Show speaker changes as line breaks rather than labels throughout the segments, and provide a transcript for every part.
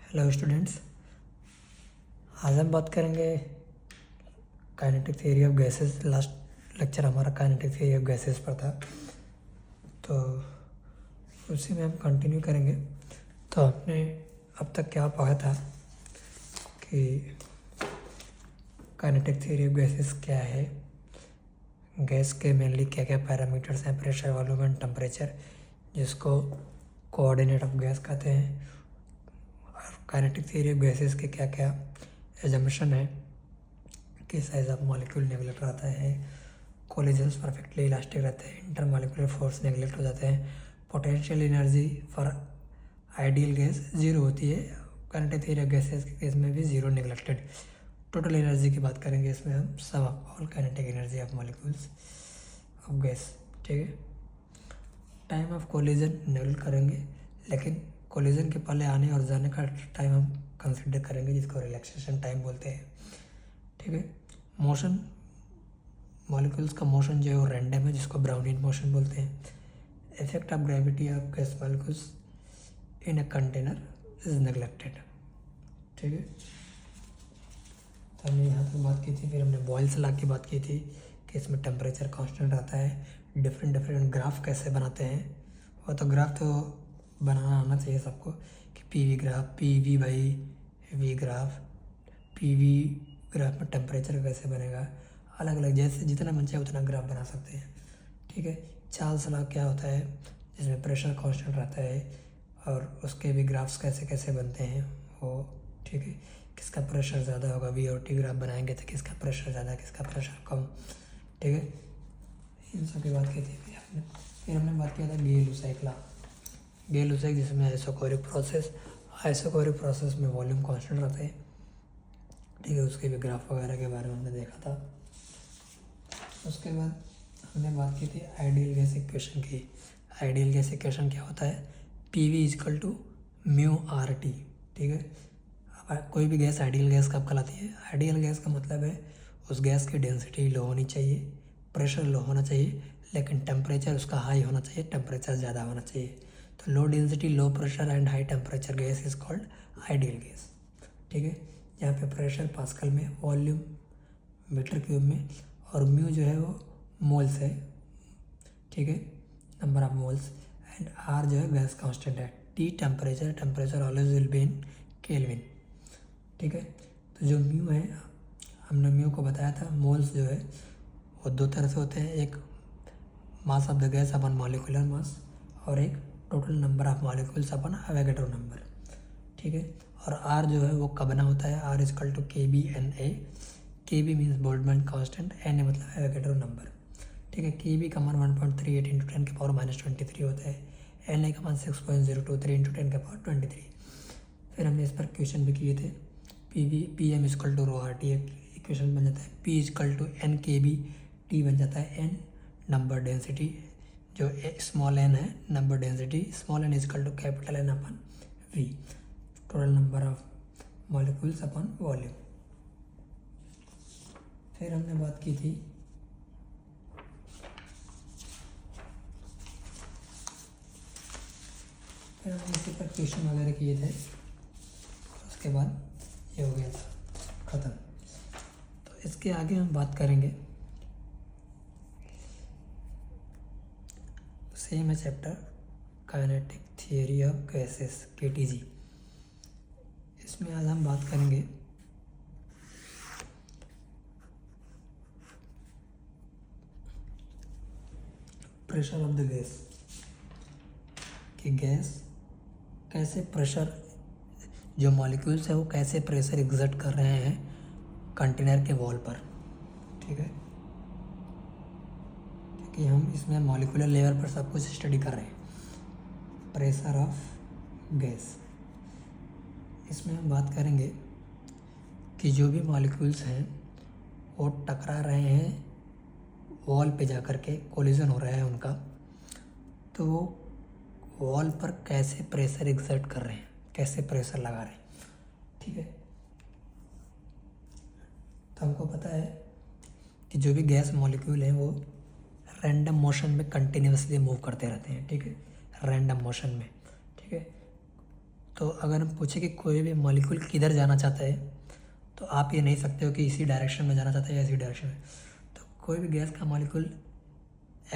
Hello students, आज हम बात करेंगे kinetic theory of gases. Last lecture हमारा काइनेटिक थ्योरी ऑफ गैसेस पर था, तो उसी में हम कंटिन्यू करेंगे। तो हमने अब तक क्या पढ़ा था कि काइनेटिक थ्योरी ऑफ गैसेस क्या है, गैस के मेनली क्या क्या पैरामीटर्स हैं, प्रेशर, वॉल्यूम एंड टेम्परेचर, जिसको कोऑर्डिनेट ऑफ गैस कहते हैं। काइनेटिक थ्योरी ऑफ गैसेस के क्या क्या एजम्पशन है कि साइज ऑफ मॉलिक्यूल नेगलेक्ट रहता है, कोलिजन्स परफेक्टली इलास्टिक रहते हैं, इंटरमॉलिक्यूलर फोर्स नेगलेक्ट हो जाते हैं, potential energy for ideal gas zero होती है। काइनेटिक थ्योरी ऑफ गैसेस के केस में भी जीरो नेगलेक्टेड। टोटल एनर्जी की बात करेंगे इसमें हम, sum of all kinetic energy of molecules of gas. ठीक है, टाइम ऑफ कोलिजन नेगलेक्ट करेंगे, लेकिन कोलिजन के पहले आने और जाने का टाइम हम कंसिडर करेंगे, जिसको रिलैक्सेशन टाइम बोलते हैं। ठीक है, मोशन, मॉलिक्यूल्स का मोशन जो है वो रैंडम है, जिसको ब्राउनियन मोशन बोलते हैं। Effect of gravity of gas molecules in a container is neglected. ठीक है, तो हमने यहाँ तक बात की थी। फिर हमने बॉयल्स लॉ की बात की थी कि इसमें टेम्परेचर कांस्टेंट रहता है। डिफरेंट ग्राफ कैसे बनाते हैं, वो तो ग्राफ तो बनाना आना चाहिए सबको कि PV graph, PV by V graph, PV graph में टेम्परेचर कैसे बनेगा, अलग अलग जैसे जितना मन चाहे उतना ग्राफ बना सकते हैं। ठीक है, चार्ल्स लॉ क्या होता है, जिसमें प्रेशर कांस्टेंट रहता है और उसके भी ग्राफ्स कैसे कैसे बनते हैं वो। ठीक है, किसका प्रेशर ज़्यादा होगा, वी और टी ग्राफ बनाएंगे तो किसका प्रेशर ज़्यादा, किसका प्रेशर कम। ठीक है, इन सब की बात की थी। फिर हमने बात किया था गे-लुसाक लॉ। गे-लुसाक जिसमें आइसोकोरिक प्रोसेस में वॉल्यूम कांस्टेंट रहता है। ठीक है, उसके भी ग्राफ वगैरह के बारे में हमने देखा था। उसके बाद हमने बात की थी आइडियल गैस इक्वेशन की। आइडियल गैस इक्वेशन क्या होता है, P V equal to mu R T. ठीक है, अब कोई भी गैस आइडियल गैस कब कहलाती है, आइडियल गैस का मतलब है उस गैस की डेंसिटी लो होनी चाहिए, प्रेशर लो होना चाहिए, लेकिन टेम्परेचर उसका हाई होना चाहिए, टेम्परेचर ज़्यादा होना चाहिए। तो low density, low pressure and high temperature gas is called ideal gas. ठीक है, यहाँ पे प्रेशर पास्कल में, वॉल्यूम मीटर क्यूब में, और म्यू जो है वो मोल्स है। ठीक है, number of moles, and R जो है गैस कांस्टेंट है। T temperature always will be in kelvin. ठीक है, तो जो म्यू है, हमने म्यू को बताया था, मोल्स जो है वो दो तरह से होते हैं, एक mass of the gas upon molecular mass, और एक total number of molecules upon Avogadro number. ठीक है, और आर जो है वो कब बना होता है, R is equal to K B N A. K B means Boltzmann constant, N A मतलब एवोगैड्रो नंबर। ठीक है, के बी का मान 1.38 इंटू 10 के पावर -23 होता है, एन ए का मान 6.023 इंटू 10 के पावर 23। फिर हमने इस पर क्वेश्चन भी किए थे। P M is equal to rho R T equation बन जाता है, P is equal to N K B, T बन जाता है एन नंबर डेंसिटी, जो स्मॉल एन है number density, small N is equal to capital N upon V, total number of molecules upon volume. फिर हमने बात की थी फिर हमने इसी पर क्वेश्चन वगैरह किए थे, उसके बाद ये हो गया था ख़त्म। तो इसके आगे हम बात करेंगे, सेम है chapter kinetic theory of gases KTG। इसमें आज हम बात करेंगे प्रेशर ऑफ द गैस, कि गैस कैसे प्रेशर, जो मॉलिक्यूल्स है वो कैसे प्रेशर एग्जर्ट कर रहे हैं कंटेनर के वॉल पर। ठीक है, क्योंकि हम इसमें मॉलिक्यूलर लेवल पर सब कुछ स्टडी कर रहे हैं। प्रेशर ऑफ गैस, इसमें हम बात करेंगे कि जो भी मॉलिक्यूल्स हैं वो टकरा रहे हैं वॉल पे जा कर के, कोलिजन हो रहा है उनका, तो वो वॉल पर कैसे प्रेशर एग्जर्ट कर रहे हैं, कैसे प्रेशर लगा रहे हैं। ठीक है, तो हमको पता है कि जो भी गैस मॉलिक्यूल हैं वो रैंडम मोशन में कंटिन्यूसली मूव करते रहते हैं। ठीक है, रैंडम मोशन में। ठीक है, तो अगर हम पूछे कि कोई भी मॉलिक्यूल किधर जाना चाहता है, तो आप ये नहीं सकते हो कि इसी डायरेक्शन में जाना चाहता है या इसी डायरेक्शन में। तो कोई भी गैस का मॉलिक्यूल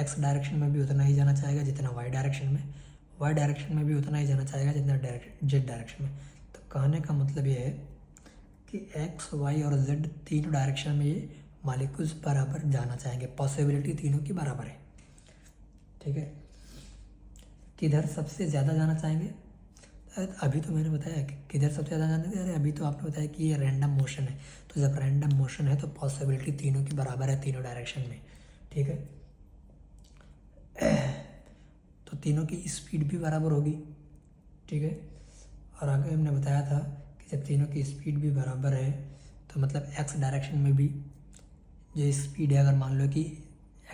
एक्स डायरेक्शन में भी उतना ही जाना चाहेगा जितना वाई डायरेक्शन में, वाई डायरेक्शन में भी उतना ही जाना चाहेगा जितना जेड डायरेक्शन में। तो कहने का मतलब ये है कि एक्स, वाई और जेड तीनों डायरेक्शन में ये मॉलिक्यूल्स बराबर जाना चाहेंगे, पॉसिबिलिटी तीनों की बराबर है। ठीक है, किधर सबसे ज़्यादा जाना चाहेंगे? अभी तो मैंने बताया कि किधर सबसे ज़्यादा जाना चाहेंगे। अरे अभी तो आपने बताया कि ये रैंडम मोशन है, तो जब रैंडम मोशन है तो पॉसिबिलिटी तीनों की बराबर है तीनों डायरेक्शन में। ठीक है, तो तीनों की स्पीड भी बराबर होगी। ठीक है, और आगे हमने बताया था कि जब तीनों की स्पीड भी बराबर है तो मतलब एक्स डायरेक्शन में भी जो स्पीड है, अगर मान लो कि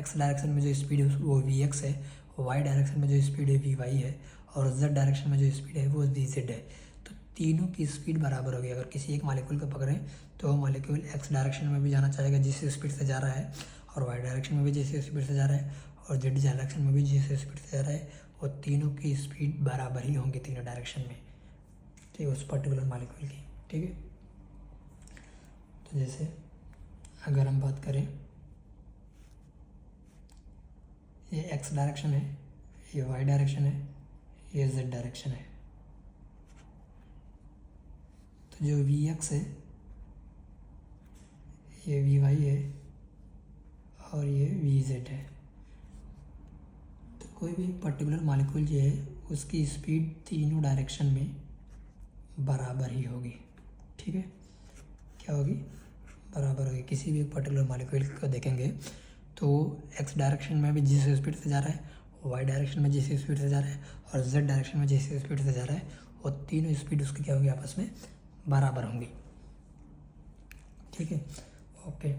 एक्स डायरेक्शन में जो स्पीड है वो वी एक्स है, वाई डायरेक्शन में जो स्पीड है वी वाई है, और जेड डायरेक्शन में जो स्पीड है वो वी जेड है, तो तीनों की स्पीड बराबर होगी। अगर किसी एक मॉलिक्यूल को पकड़ें तो वो मॉलिक्यूल एक्स डायरेक्शन में भी जाना चाहेगा जिस स्पीड से जा रहा है, और वाई डायरेक्शन में भी जिस स्पीड से जा रहा है, और जेड डायरेक्शन में भी जिस स्पीड से जा रहा है, वो तीनों की स्पीड बराबर ही होंगी तीनों डायरेक्शन में। ठीक है, उस पर्टिकुलर मॉलिक्यूल की। ठीक है, तो जैसे अगर हम बात करें, ये एक्स डायरेक्शन है, ये वाई डायरेक्शन है, ये जेड डायरेक्शन है, तो जो वी एक्स है ये वी वाई है और ये वी जेड है। तो कोई भी पर्टिकुलर मॉलिक्यूल जो है उसकी स्पीड तीनों डायरेक्शन में बराबर ही होगी। ठीक है, क्या होगी? बराबर होगी। किसी भी पर्टिकुलर मॉलिक्यूल को देखेंगे तो एक्स डायरेक्शन में भी जिस स्पीड से जा रहा है, वाई डायरेक्शन में जिस स्पीड से जा रहा है, और जेड डायरेक्शन में जिस स्पीड से जा रहा है, वो तीनों स्पीड उसकी क्या होगी? आपस में बराबर होंगी। ठीक है, ओके।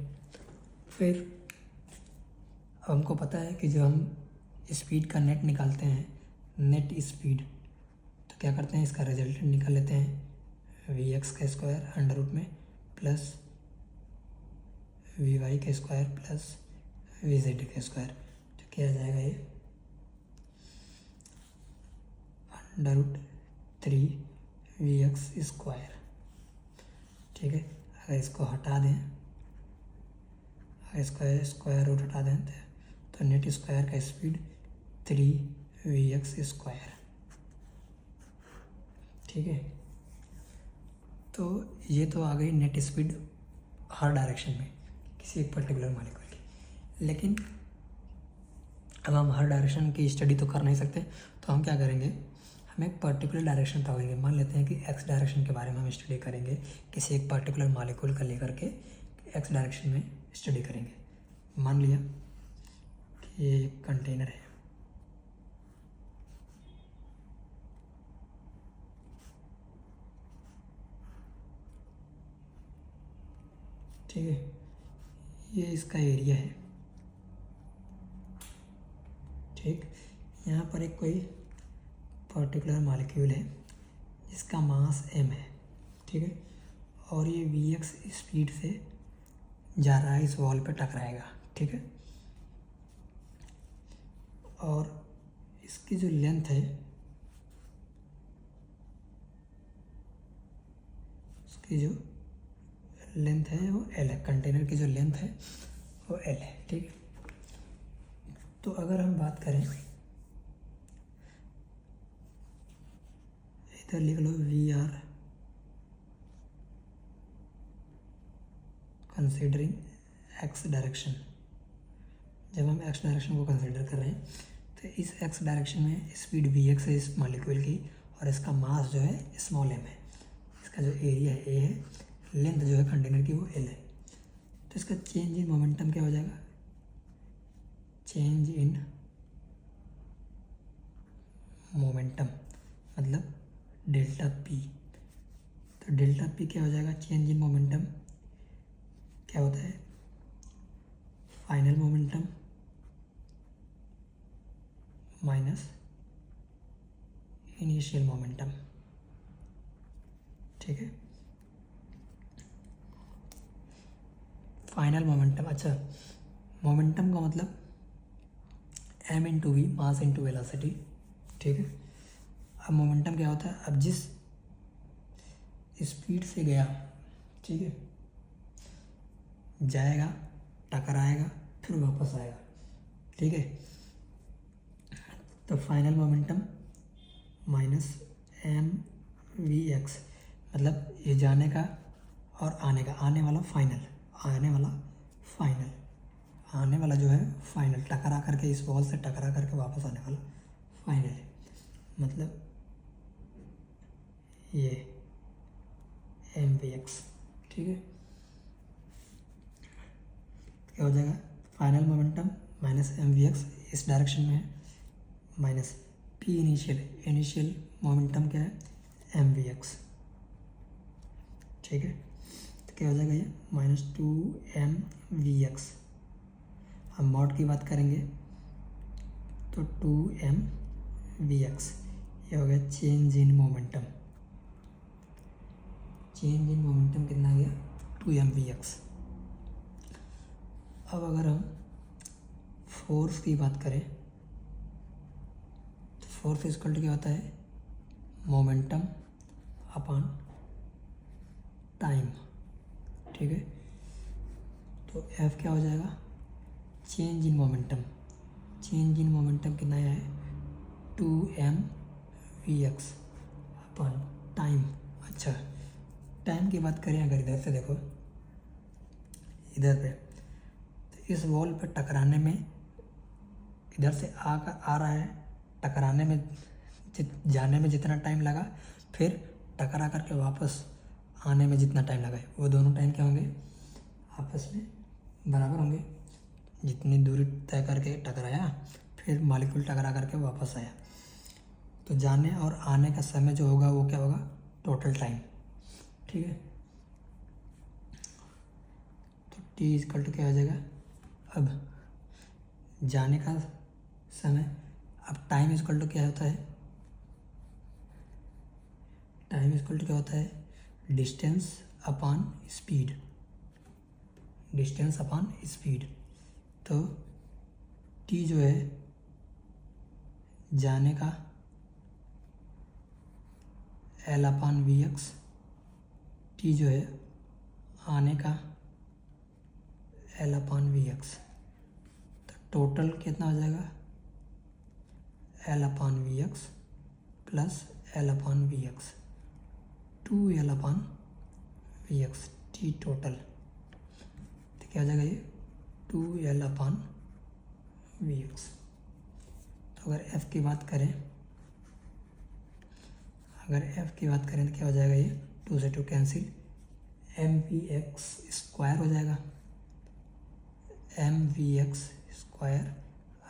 फिर अब हमको पता है कि जब हम स्पीड का नेट निकालते हैं, नेट स्पीड, तो क्या करते हैं? इसका रिजल्टेंट निकाल लेते हैं, वी एक्स का स्क्वायर अंडर रूट में प्लस वी वाई का स्क्वायर प्लस वी जेड का स्क्वायर। तो क्या आ जाएगा? ये under root 3 V X square. ठीक है, अगर इसको हटा दें, अगर इसका स्क्वायर रूट हटा दें तो नेट स्क्वायर का स्पीड 3 वी एक्स स्क्वायर। ठीक है, तो ये तो आ गई नेट स्पीड हर डायरेक्शन में किसी एक पर्टिकुलर मॉलिक्यूल की। लेकिन अब हम हर डायरेक्शन की स्टडी तो कर नहीं सकते, तो हम क्या करेंगे? हम एक पर्टिकुलर डायरेक्शन पकड़ेंगे। मान लेते हैं कि एक्स डायरेक्शन के बारे में हम स्टडी करेंगे, किसी एक पर्टिकुलर मॉलिक्यूल का लेकर के एक्स डायरेक्शन में स्टडी करेंगे। मान लिया कि ये एक कंटेनर है, ठीक है, ये इसका एरिया है। ठीक, यहाँ पर एक कोई पर्टिकुलर मॉलिक्यूल है जिसका मास m है। ठीक है, और ये वी एक्स स्पीड से जा रहा है, इस वॉल पे टकराएगा। ठीक है, और इसकी जो लेंथ है, उसकी जो लेंथ है वो l है। कंटेनर की जो लेंथ है वो l है। ठीक है, तो अगर हम बात करें, इधर लिख लो we are considering X direction. जब हम एक्स डायरेक्शन को कंसिडर कर रहे हैं तो इस एक्स डायरेक्शन में स्पीड वी एक्स है इस मॉलिक्यूल की, और इसका मास जो है स्मॉल m है, इसका जो एरिया है a है, लेंथ जो है कंटेनर की वो l है। तो इसका चेंज इन मोमेंटम क्या हो जाएगा? चेंज इन मोमेंटम मतलब डेल्टा p। तो डेल्टा p क्या हो जाएगा? चेंज इन मोमेंटम क्या होता है? Final momentum minus initial momentum. ठीक है, फाइनल मोमेंटम। अच्छा, मोमेंटम का मतलब m into V, mass into velocity. ठीक है, अब मोमेंटम क्या होता है? अब जिस स्पीड से गया, ठीक है, जाएगा, टकराएगा, फिर वापस आएगा, ठीक है। तो final momentum minus M V X, मतलब ये जाने का और आने का, आने वाला फाइनल, आने वाला फाइनल, आने वाला जो है फाइनल, टकरा करके इस बॉल से टकरा करके वापस आने वाला फाइनल है, मतलब ये एम वी एक्स, ठीक है। क्या हो जाएगा, final momentum minus M V X इस डायरेक्शन में है, minus P initial, initial momentum क्या है, एम वी एक्स, ठीक है। तो क्या हो जाएगा ये माइनस 2 वी एक्स। हम मॉड की बात करेंगे तो 2 वी एक्स, ये हो गया change in momentum, change in momentum कितना आ गया, 2 वी एक्स। अब अगर हम फोर्स की बात करें तो फोर्स इक्वल टू क्या होता है, मोमेंटम अपॉन टाइम, ठीक है। तो एफ क्या हो जाएगा, change in momentum, change in momentum कितना है, 2 वी एक्स अपॉन टाइम। अच्छा, टाइम की बात करें अगर इधर से देखो, इधर पे, तो इस वॉल पे टकराने में, इधर से आ रहा है, टकराने में जाने में जितना टाइम लगा, फिर टकरा करके वापस आने में जितना टाइम लगा है, वो दोनों टाइम क्या होंगे, आपस में बराबर होंगे। जितनी दूरी तय करके टकराया, फिर मॉलिक्यूल टकरा करके वापस आया, तो जाने और आने का समय जो होगा वो क्या होगा, टोटल टाइम, ठीक है। तो टी इक्वल टू क्या हो जाएगा, अब जाने का समय, अब टाइम इक्वल टू क्या होता है, टाइम इक्वल टू क्या होता है, distance upon speed, distance upon speed. तो टी जो है जाने का L upon V X, T जो है आने का एल अपॉन वी एक्स। तो टोटल कितना हो जाएगा, L upon V X plus L upon V X, 2 upon V X, T total. तो क्या हो जाएगा ये 2 अपॉन वी एक्स। तो अगर एफ की बात करें, अगर एफ की बात करें तो क्या हो जाएगा, ये 2 से 2 cancel, M V X square हो जाएगा, M V X square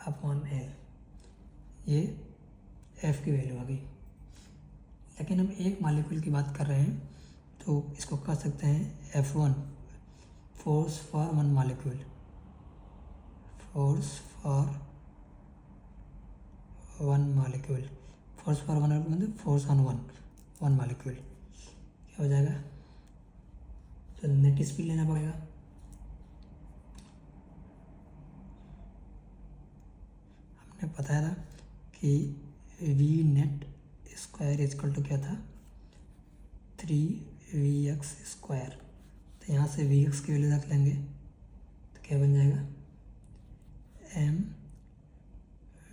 upon L, ये एफ की वैल्यू आ गई। लेकिन हम एक मॉलिक्यूल की बात कर रहे हैं तो इसको कह सकते हैं F1, force for one molecule, force for one molecule, force for one मतलब फोर्स ऑन वन मॉलिक्यूल। क्या हो जाएगा, तो नेट स्पीड लेना पड़ेगा, हमने बताया था कि V net square equal to क्या था, 3 स्क्वायर। तो यहाँ से वी एक्स की वैल्यू रख लेंगे तो क्या बन जाएगा, एम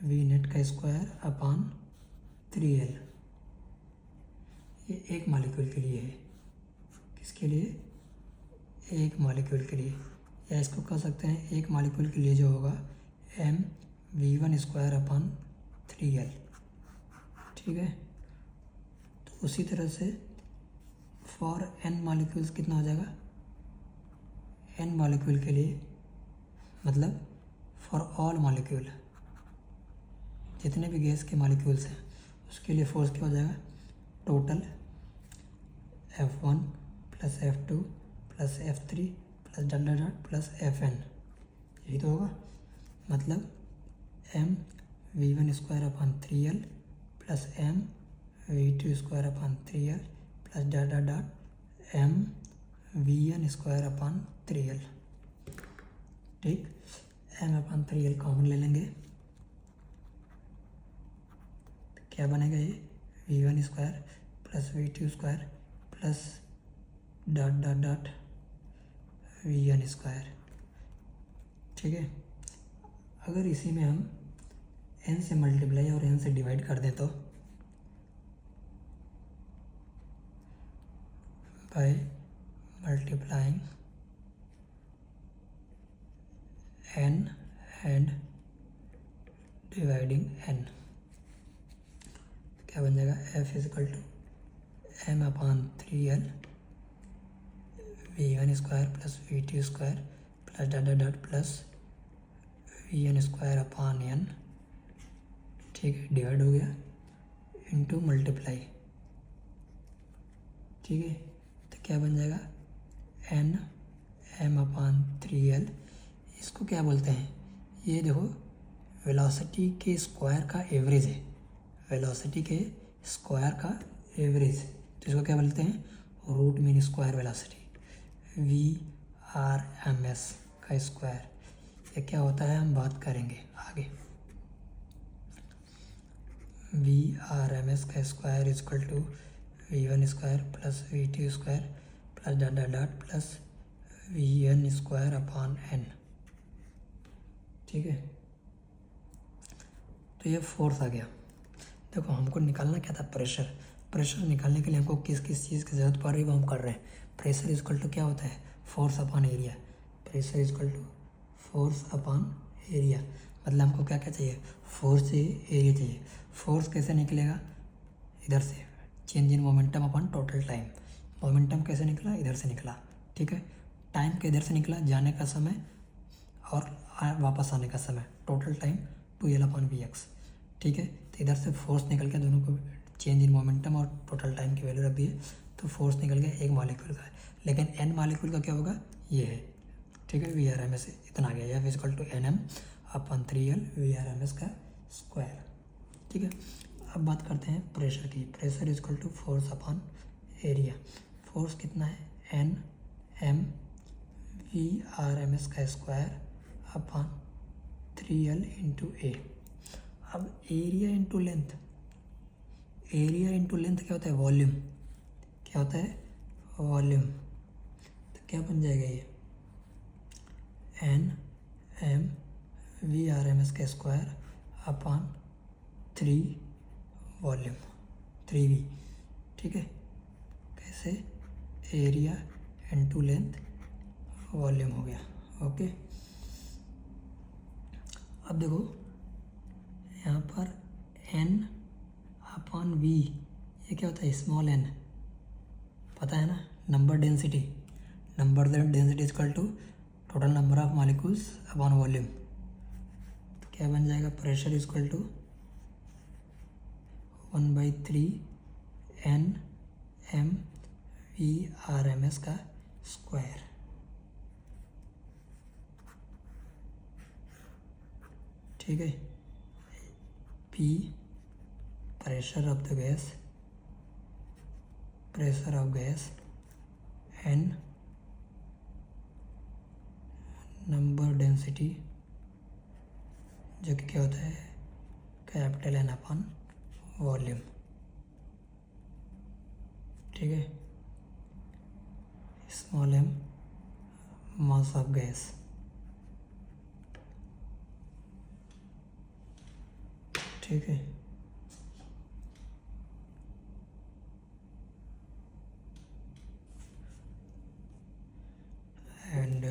वी नेट का स्क्वायर अपॉन 3L। ये एक मॉलिक्यूल के लिए है, किसके लिए, एक मॉलिक्यूल के लिए, या इसको कह सकते हैं एक मॉलिक्यूल के लिए जो होगा M V one square upon 3L, ठीक है। तो उसी तरह से फॉर एन मॉलिक्यूल्स कितना हो जाएगा, एन मॉलिक्यूल के लिए मतलब फॉर ऑल मॉलिक्यूल, जितने भी गैस के मॉलिक्यूल्स हैं उसके लिए फोर्स क्या हो जाएगा, total F1 plus F2 plus F3 plus dot dot dot plus Fn, यही तो होगा। मतलब M V one square upon 3L plus M V two square upon 3L plus dot dot dot M V N square upon 3L, ठीक। M upon 3L common ले लेंगे, क्या बनेगा, ये V one square plus V two square plus dot dot dot V N square. ठीक है, अगर इसी में हम n से मल्टीप्लाई और n से डिवाइड कर दें तो by multiplying n and dividing n क्या बन जाएगा, f is equal to m upon 3l V one square plus V two square plus dot dot dot plus V N square upon n। ठीक है, divide हो गया इनटू मल्टीप्लाई। ठीक है, तो क्या बन जाएगा, n m अपान 3l। इसको क्या बोलते हैं, ये देखो वेलोसिटी के स्क्वायर का एवरेज है, वेलोसिटी के स्क्वायर का एवरेज, तो इसको क्या बोलते हैं, root mean square velocity, VRMS का स्क्वायर। ये क्या होता है हम बात करेंगे आगे। VRMS का square is equal to V1 square plus V2 square plus dot dot dot plus VN square upon n। ठीक है, तो ये फोर्स आ गया। देखो हमको निकालना क्या था, प्रेशर। प्रेशर निकालने के लिए हमको किस किस चीज़ की ज़रूरत पड़ रही है वो हम कर रहे हैं। प्रेशर इजकल टू क्या होता है, force upon area. Pressure is equal to force upon area, मतलब हमको क्या क्या चाहिए, फोर्स चाहिए, एरिया चाहिए। फोर्स कैसे निकलेगा, इधर से, change in momentum upon total time. Momentum कैसे निकला, इधर से निकला। ठीक है, टाइम के इधर से निकला, जाने का समय और वापस आने का समय, total time 2l upon VX। ठीक है, तो इधर से फोर्स निकल के, दोनों को चेंज इन मोमेंटम और टोटल टाइम की वैल्यू रख दी है, तो फोर्स निकल गया एक मॉलिक्यूल का। लेकिन n मॉलिक्यूल का क्या होगा, ये है। ठीक है, VRMS इतना आ गया, F is equal to NM upon 3l VRMS का स्क्वायर। ठीक है, अब बात करते हैं प्रेशर की। Pressure is equal to force upon area. Force कितना है, NM VRMS का square upon 3l into A। अब area into length, area into length क्या होता है, वॉल्यूम। क्या होता है, वॉल्यूम। तो क्या बन जाएगा ये, NM VRMS का स्क्वायर अपॉन 3 वॉल्यूम, 3V। ठीक है, कैसे, एरिया इंटू लेंथ वॉल्यूम हो गया। ओके, अब देखो यहाँ पर n अपॉन v, ये क्या होता है, स्मॉल n, पता है ना, number density. Number density is equal to total number of molecules upon volume. तो क्या बन जाएगा, pressure is equal to 1/3 NM VRMS का स्क्वायर। ठीक है, P pressure of the gas, pressure of gas, N number density, जो कि क्या होता है, कैपिटल N अपॉन वॉल्यूम। ठीक है, small m mass of gas. ठीक है, and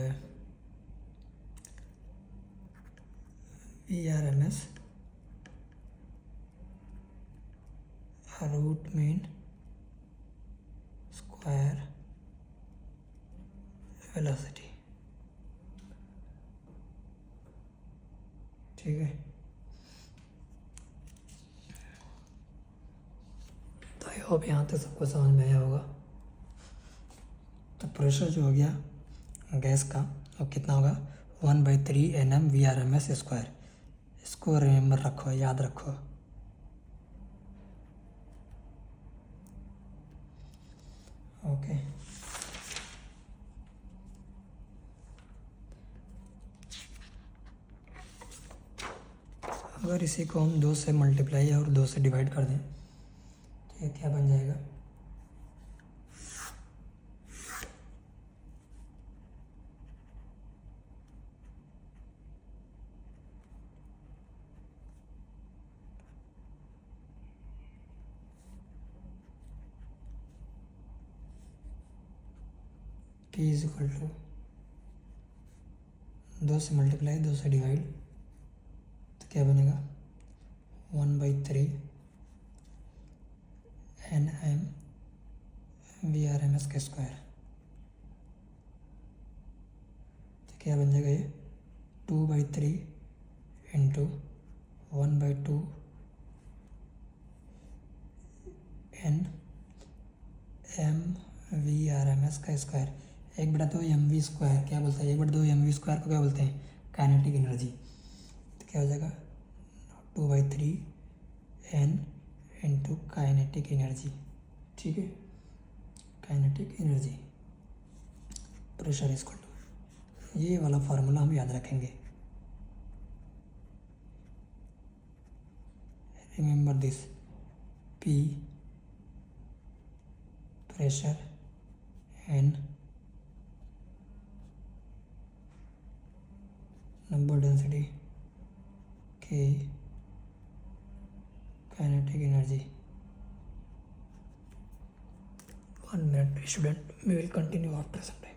VRMS root mean square velocity. ठीक है, तो आई होप यहाँ तक सबको समझ में आया होगा। तो प्रेशर जो हो गया गैस का, वो कितना होगा, 1/3 NM VRMS स्क्वायर। इसको रिमेंबर रखो, याद रखो। ओके, अगर इसी को हम 2 से मल्टीप्लाई और 2 से डिवाइड कर दें तो ये क्या बन जाएगा, P इज इक्वल टू 2 से मल्टीप्लाई 2 से डिवाइड, तो क्या बनेगा 1/3 NM VRMS का स्क्वायर। तो क्या बन जाएगा ये 2/3 इंटू 1/2 NM VRMS का स्क्वायर। 1/2 mv स्क्वायर क्या बोलते हैं, 1/2 mv स्क्वायर को क्या बोलते हैं, काइनेटिक एनर्जी। तो क्या हो जाएगा 2/3 N इंटू काइनेटिक एनर्जी। ठीक है, kinetic energy pressure is equal to, ये वाला फार्मूला हम याद रखेंगे। Remember this, P pressure, N number density, K kinetic energy. 1 minute student, we will continue after some time.